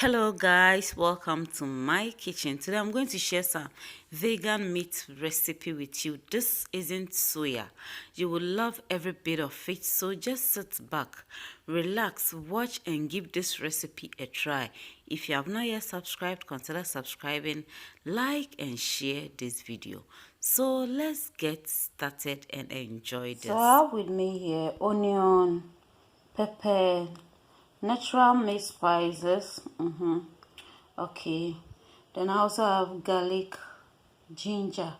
Hello guys, welcome to my kitchen. Today I'm going to share some vegan meat recipe with you. This isn't soya. You will love every bit of it, so just sit back, relax, watch and give this recipe a try. If you have not yet subscribed, consider subscribing, like and share this video. So let's get started and enjoy this. So I have with me here onion, pepper, natural mixed spices. Okay, then I also have garlic, ginger.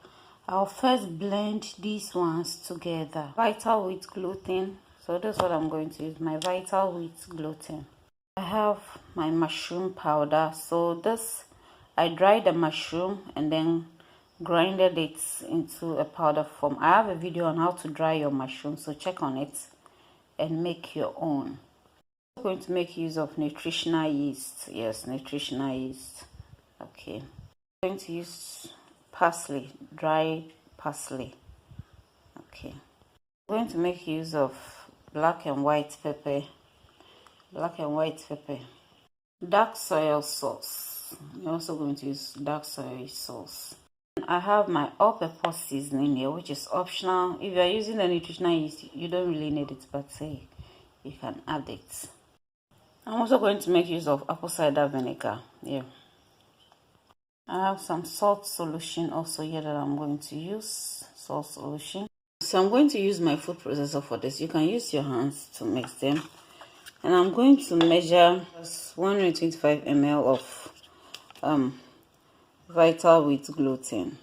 I'll first blend these ones together. Vital wheat gluten. So that's what I'm going to use, my vital wheat gluten. I have my mushroom powder. So this, I dried the mushroom and then grinded it into a powder form. I have a video on how to dry your mushroom, so check on it and make your own. I'm going to make use of nutritional yeast. Yes, nutritional yeast. Okay, I'm going to use parsley, dry parsley. Okay, I'm going to make use of black and white pepper, dark soy sauce. I'm also going to use dark soy sauce. I have my all-purpose seasoning here, which is optional. If you're using the nutritional yeast, you don't really need it, but say you can add it. I'm also going to make use of apple cider vinegar here. I have some salt solution also here that I'm going to use, salt solution. So I'm going to use my food processor for this. You can use your hands to mix them. And I'm going to measure 125 ml of vital wheat gluten.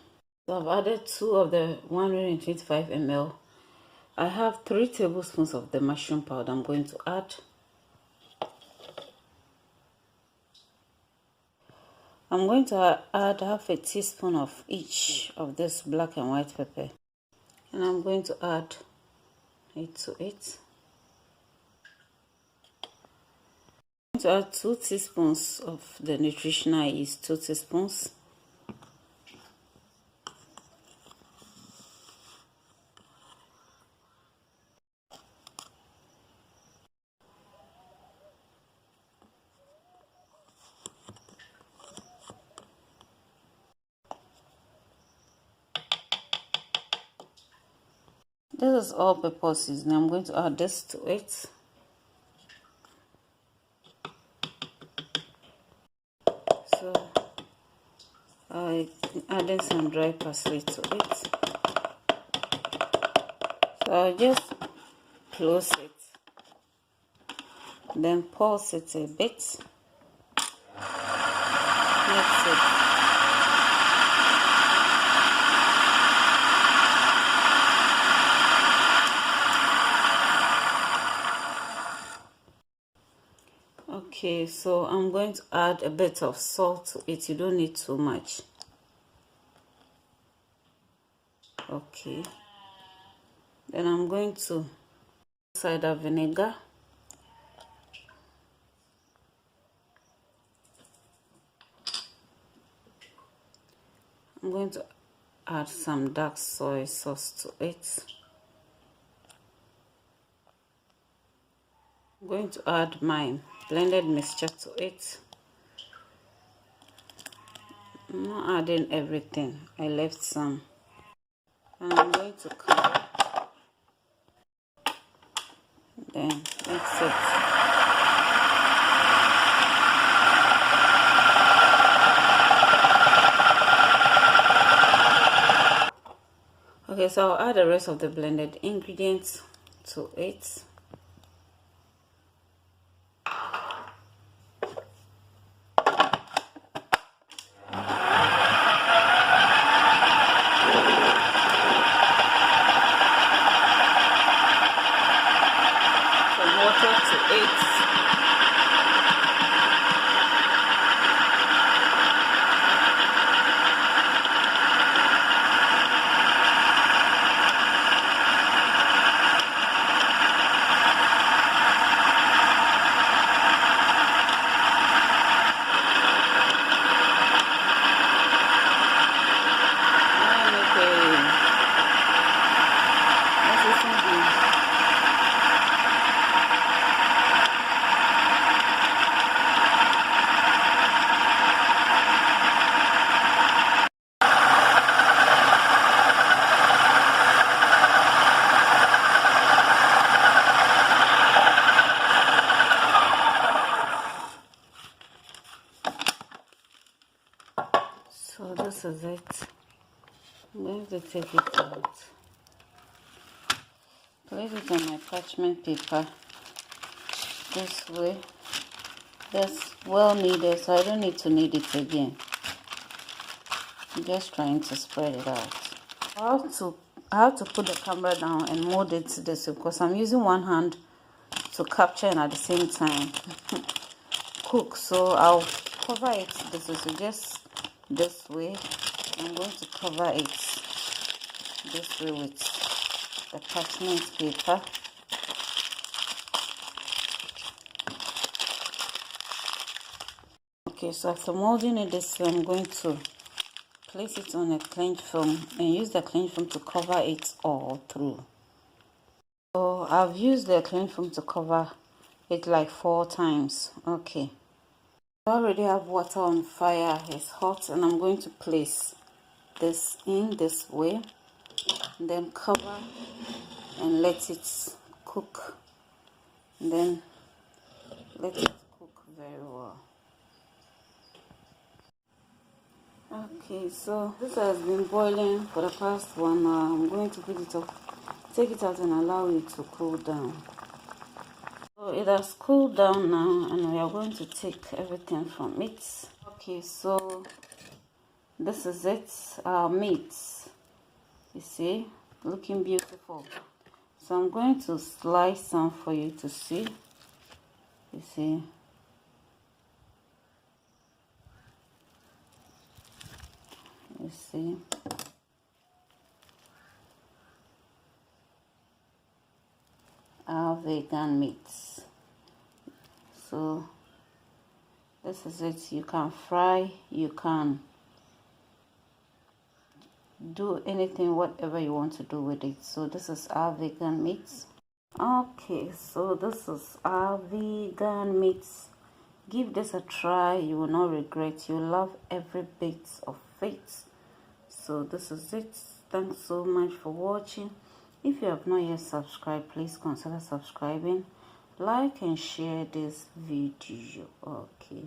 So I've added 2 of the 125 ml. I have 3 tablespoons of the mushroom powder I'm going to add. I'm going to add half a teaspoon of each of this black and white pepper. And I'm going to add it to it. I'm going to add 2 teaspoons of the nutritional yeast, 2 teaspoons. This is all-purpose seasoning. I'm going to add this to it. So I added some dry parsley to it. So I'll just close it, then pulse it a bit. Mix it. Okay, so I'm going to add a bit of salt to it. You don't need too much. Okay, then I'm going to cider vinegar. I'm going to add some dark soy sauce to it. I'm going to add my blended mixture to it. I'm not adding everything, I left some. And I'm going to cover, then mix it. Okay, so I'll add the rest of the blended ingredients to it. So this is it. I'm going to take it out. Place it on my parchment paper this way. That's well kneaded, so I don't need to knead it again. I'm just trying to spread it out. I have to put the camera down and mold it this way because I'm using one hand to capture and at the same time cook. So I'll cover it this way. So just this way. I'm going to cover it this way with the parchment paper. Okay, so after molding it this way, I'm going to place it on a cling film and use the cling film to cover it all through. So I've used the cling film to cover it like 4 times. Okay, I already have water on fire. It's hot, and I'm going to place this in this way, and then cover and let it cook, and then let it cook very well. Okay, so this has been boiling for the past 1 hour. I'm going to put it up, take it out and allow it to cool down. So it has cooled down now, and we are going to take everything from it. Okay, so this is it, our meat. You see, looking beautiful. So I'm going to slice some for you to see. You see. You see. Our vegan meats. So this is it. You can fry, you can do anything, whatever you want to do with it. So this is our vegan meats. Okay, so this is our vegan meats. Give this a try. You will not regret. You'll love every bit of it. So this is it. Thanks so much for watching. If you have not yet subscribed, please consider subscribing. Like and share this video. Okay.